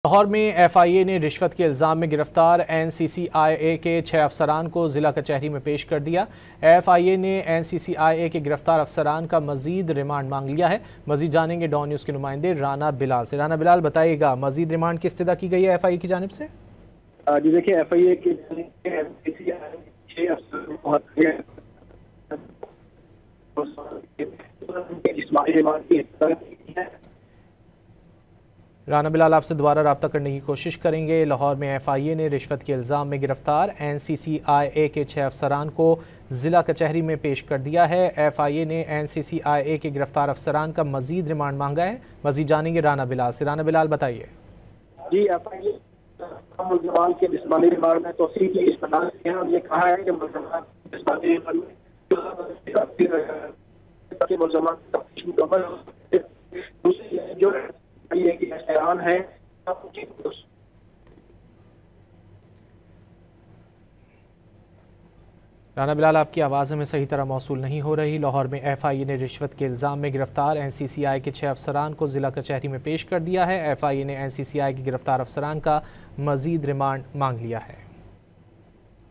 लाहौर में एफआईए ने रिश्वत के इल्ज़ाम में गिरफ्तार एनसीसीआईए के 6 अफसरान को ज़िला कचहरी में पेश कर दिया। एफआईए ने एनसीसीआईए के गिरफ्तार अफसरान का मजीद रिमांड मांग लिया है। मजीद जानेंगे डॉन न्यूज़ के नुमाइंदे राना बिलाल से। राना बिलाल, बताइएगा मजीद रिमांड किस तरह की गई है एफआईए की जानिब से? जी देखिए, एफआईए के राना बिलाल, आपसे दोबारा रब्ता करने की कोशिश करेंगे। लाहौर में एफआईए ने रिश्वत के इल्ज़ाम में गिरफ्तार एनसीसीआईए के 6 अफसरान को ज़िला कचहरी में पेश कर दिया है। एफआईए ने एनसीसीआईए के गिरफ्तार अफसरान का मजीद रिमांड मांगा है। मजीद जानेंगे राना बिलाल से। राना बिलाल, बताइए। जी, एफआईए मुलज़मान के जिस्मानी रिमांड में तौसीक़ की इस बना से हमने कहा है कि मुलज़मान जिस्मानी रिमांड में मुकम्मल दूसरी जो है। राना बिलाल, आपकी आवाज़ हमें सही तरह मौसूल नहीं हो रही। लाहौर में एफआईए ने रिश्वत के इल्ज़ाम में गिरफ्तार एनसीसीआई के 6 अफसरान को ज़िला कचहरी में पेश कर दिया है। एफआईए ने एनसीसीआई के गिरफ्तार अफसरान का मजीद रिमांड मांग लिया है।